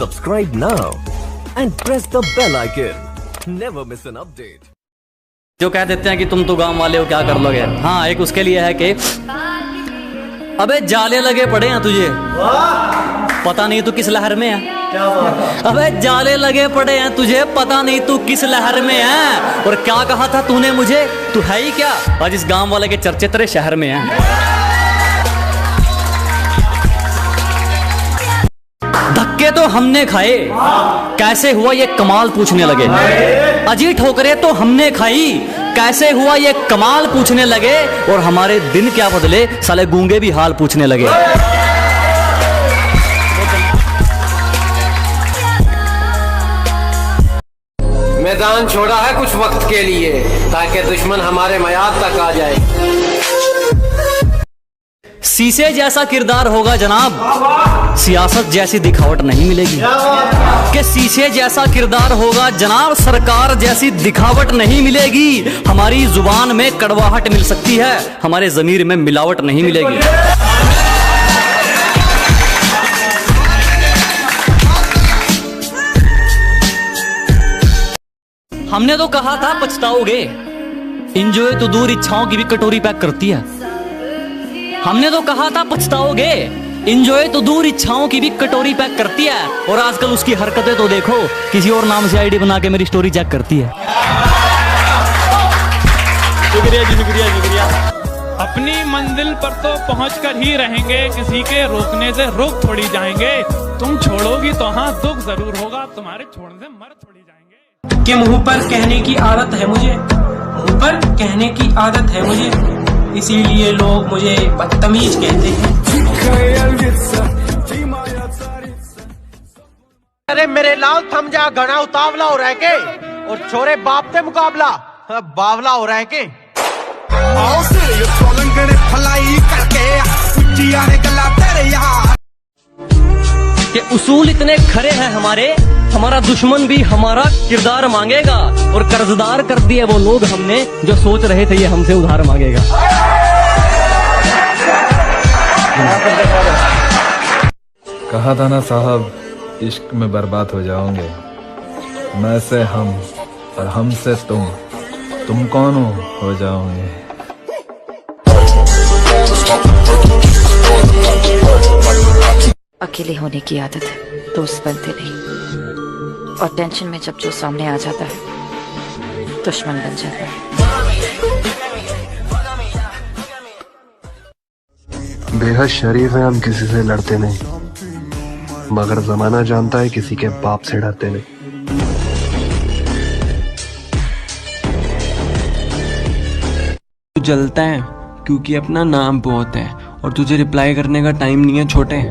Subscribe now and press the bell icon. Never miss an update. जो कह देते हैं कि तुम तो गांव वाले हो, क्या कर लोगे। हाँ, एक उसके लिए है कि अबे जाले लगे पड़े हैं तुझे, पता नहीं तू किस लहर में है। अबे जाले लगे पड़े हैं तुझे, पता नहीं तू किस लहर में है। और क्या कहा था तूने मुझे, तू है ही क्या। आज इस गांव वाले के चर्चे तेरे शहर में हैं। धक्के तो हमने खाए, कैसे हुआ ये कमाल पूछने लगे। अजी ठोकरे तो हमने खाई, कैसे हुआ ये कमाल पूछने लगे। और हमारे दिन क्या बदले, साले गूंगे भी हाल पूछने लगे। मैदान छोड़ा है कुछ वक्त के लिए, ताकि दुश्मन हमारे मयाद तक आ जाए। शीशे जैसा किरदार होगा जनाब, सियासत जैसी दिखावट नहीं मिलेगी। कि शीशे जैसा किरदार होगा जनाब, सरकार जैसी दिखावट नहीं मिलेगी। हमारी जुबान में कड़वाहट मिल सकती है, हमारे ज़मीर में मिलावट नहीं मिलेगी। हमने तो कहा था पछताओगे, इंजॉय तो दूर इच्छाओं की भी कटोरी पैक करती है। हमने तो कहा था पछताओगे, इंजॉय तो दूर इच्छाओं की भी कटोरी पैक करती है। और आजकल उसकी हरकतें तो देखो, किसी और नाम से आईडी बना के मेरी स्टोरी चेक करती है। शुक्रिया जी, शुक्रिया शुक्रिया। अपनी मंजिल पर तो पहुंचकर ही रहेंगे, किसी के रोकने से रुक थोड़ी जाएंगे। तुम छोड़ोगी तो हाँ दुख जरूर होगा, तुम्हारे छोड़ने से मर थोड़ी जाएंगे। कि मुंह पर कहने की आदत है मुझे, मुंह पर कहने की आदत है मुझे, इसीलिए लोग मुझे बदतमीज कहते हैं। अरे मेरे लाल थम जा, घना उतावला हो रहा है के, और छोरे बाप से मुकाबला बावला हो रहा है के। कि उसूल इतने खरे हैं हमारे, हमारा दुश्मन भी हमारा किरदार मांगेगा। और कर्जदार कर दिए वो लोग हमने, जो सोच रहे थे ये हमसे उधार मांगेगा। कहा था ना साहब, इश्क में बर्बाद हो जाओगे। मैं से हम और हम से तुम कौन हो जाओगे। अकेले होने की आदत है, दोस्त बनते नहीं। और टेंशन में जब जो सामने आ जाता है, दुश्मन बन जाता है। बेहद शरीफ है, हम किसी से लड़ते नहीं, मगर जमाना जानता है किसी के बाप से डरते नहीं। तू जलता है क्योंकि अपना नाम बहुत है, और तुझे रिप्लाई करने का टाइम नहीं है छोटे,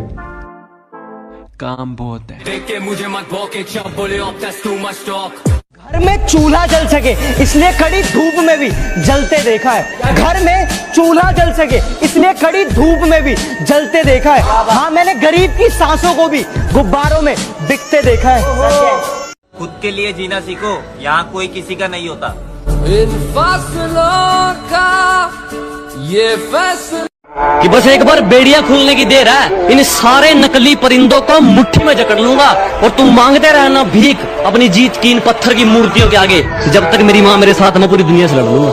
काम बहुत है। घर में चूल्हा जल सके इसलिए कड़ी धूप में भी जलते देखा है। घर में चूल्हा जल सके इसलिए कड़ी धूप में भी जलते देखा है। हाँ, मैंने गरीब की सांसों को भी गुब्बारों में बिकते देखा है। खुद के लिए जीना सीखो, यहाँ कोई किसी का नहीं होता। इन फासलों का ये फैसला कि बस एक बार बेड़ियां खुलने की देर है, इन सारे नकली परिंदों को मुट्ठी में जकड़ लूंगा। और तुम मांगते रहना भीख अपनी जीत की इन पत्थर की मूर्तियों के आगे। जब तक मेरी माँ मेरे साथ, मैं पूरी दुनिया से लड़ लूंगा।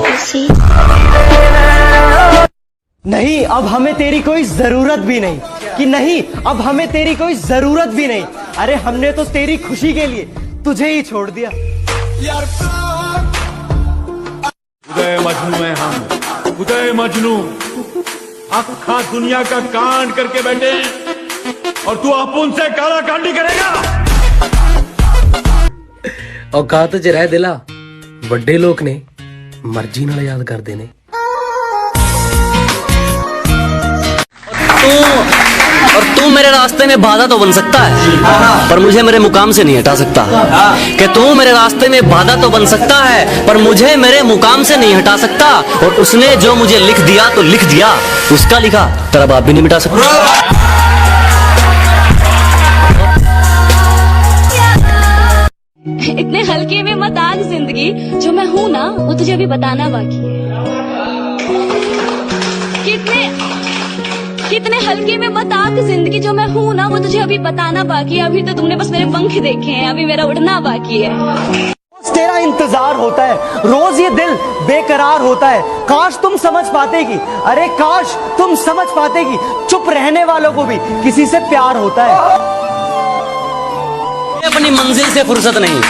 नहीं, अब हमें तेरी कोई जरूरत भी नहीं। कि नहीं, अब हमें तेरी कोई जरूरत भी नहीं। अरे हमने तो तेरी खुशी के लिए तुझे ही छोड़ दिया। उदय मजनू है हम, उदय मजनू। अखा दुनिया का कांड करके बैठे, और तू अपुन से काला कांडी करेगा। औकात च रह दिला, ਵੱਡੇ ਲੋਕ ਨੇ ਮਰਜ਼ੀ ਨਾਲ याद ਕਰਦੇ ਨੇ। और तू मेरे रास्ते में बाधा तो बन सकता है, पर मुझे मेरे मुकाम से नहीं हटा सकता। कि तू मेरे रास्ते में बाधा तो बन सकता है, पर मुझे मेरे मुकाम से नहीं हटा सकता। और उसने जो मुझे लिख दिया तो लिख दिया, उसका लिखा तेरा बाप भी नहीं मिटा सकता। इतने हल्के में मत आग जिंदगी, जो मैं हूँ ना वो तुझे अभी बताना बाकी है। कितने कितने हल्के में बता कि जिंदगी जो मैं हूँ ना वो तुझे अभी बताना बाकी है। अभी तो तुमने बस मेरे पंख देखे हैं, अभी मेरा उड़ना बाकी है। तेरा इंतजार होता है, रोज ये दिल बेकरार होता है। काश तुम समझ पाते कि, अरे काश तुम समझ पाते कि चुप रहने वालों को भी किसी से प्यार होता है। अपनी मंजिल से फुर्सत नहीं,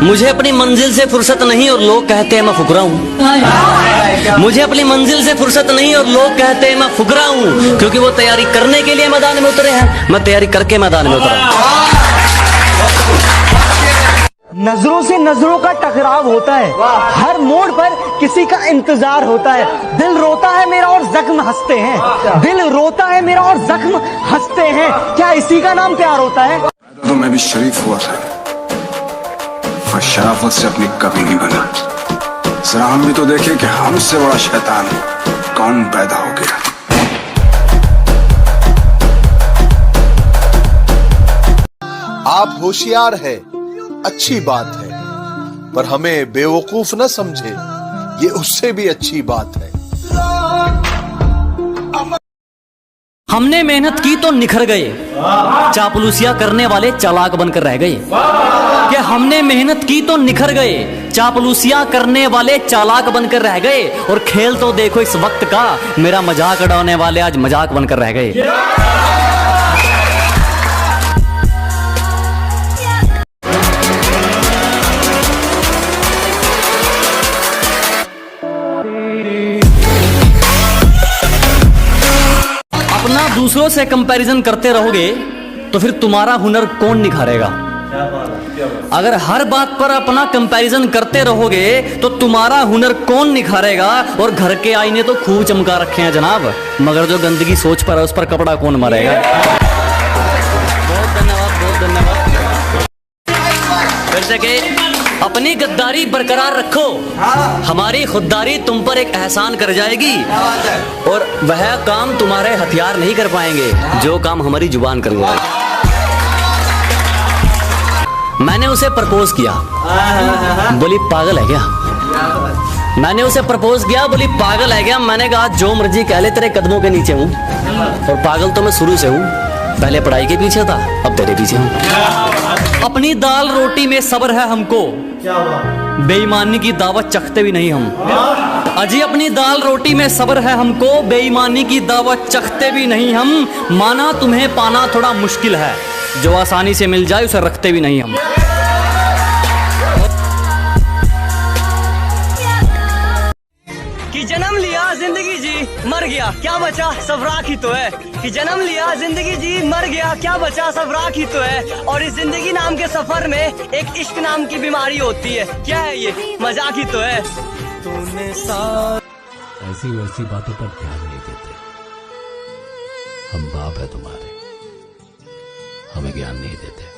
मुझे अपनी मंजिल से फुर्सत नहीं और लोग कहते हैं मैं फुकरा हूँ। मुझे अपनी मंजिल से फुर्सत नहीं और लोग कहते हैं मैं फुकरा हूँ, क्योंकि वो तैयारी करने के लिए मैदान में उतरे हैं, मैं तैयारी करके मैदान में उतरा हूँ। नजरों से नजरों का टकराव होता है, हर मोड़ पर किसी का इंतजार होता है। दिल रोता है मेरा और जख्म हंसते हैं, दिल रोता है मेरा और जख्म हंसते हैं। क्या इसी का नाम प्यार होता है? तो मैं भी शरीफ हुआ था और शराफत से अपनी कभी नहीं बना। जरा हम भी तो देखें कि हमसे बड़ा शैतान कौन पैदा हो गया। आप होशियार है, अच्छी बात है, पर हमें बेवकूफ न समझे, ये उससे भी अच्छी बात है। हमने मेहनत की तो निखर गए, चापलूसिया करने वाले चालाक बनकर रह गए। कि हमने मेहनत की तो निखर गए, चापलूसिया करने वाले चालाक बनकर रह गए। और खेल तो देखो इस वक्त का, मेरा मजाक उड़ाने वाले आज मजाक बनकर रह गए। अपना दूसरों से कंपैरिजन करते रहोगे तो फिर तुम्हारा हुनर कौन निखारेगा? अगर हर बात पर अपना कंपैरिजन करते रहोगे तो तुम्हारा हुनर कौन निखारेगा? और घर के आईने तो खूब चमका रखे हैं जनाब, मगर जो गंदगी सोच पर है उस पर कपड़ा कौन मारेगा? बहुत धन्यवाद, बहुत धन्यवाद। फिर से के अपनी गद्दारी बरकरार रखो, हमारी खुददारी तुम पर एक एहसान कर जाएगी, और वह काम तुम्हारे हथियार नहीं कर पाएंगे जो काम हमारी जुबान कर जाएगी। मैंने उसे प्रपोज किया, बोली पागल है क्या? मैंने उसे प्रपोज किया, बोली पागल है क्या? मैंने कहा जो मर्जी कह ले, तेरे कदमों के नीचे हूँ, और पागल तो मैं शुरू से हूँ, पहले पढ़ाई के पीछे था, अब तेरे पीछे हूँ। अपनी दाल रोटी में सब्र है हमको, बेईमानी की दावत चखते भी नहीं हम। अजी अपनी दाल रोटी में सब्र है हमको, बेईमानी की दावत चखते भी नहीं हम। माना तुम्हें पाना थोड़ा मुश्किल है, जो आसानी से मिल जाए उसे रखते भी नहीं हम। कि जन्म लिया जिंदगी जी मर गया क्या बचा, सब राख ही तो है। कि जन्म लिया जिंदगी जी मर गया क्या बचा, सब राख ही तो है। और इस जिंदगी नाम के सफर में एक इश्क नाम की बीमारी होती है, क्या है ये? मजाक ही तो है। तूने ऐसी वैसी बातों पर ध्यान नहीं देते, हम बाप है तुम्हारे, हमें ज्ञान नहीं देते।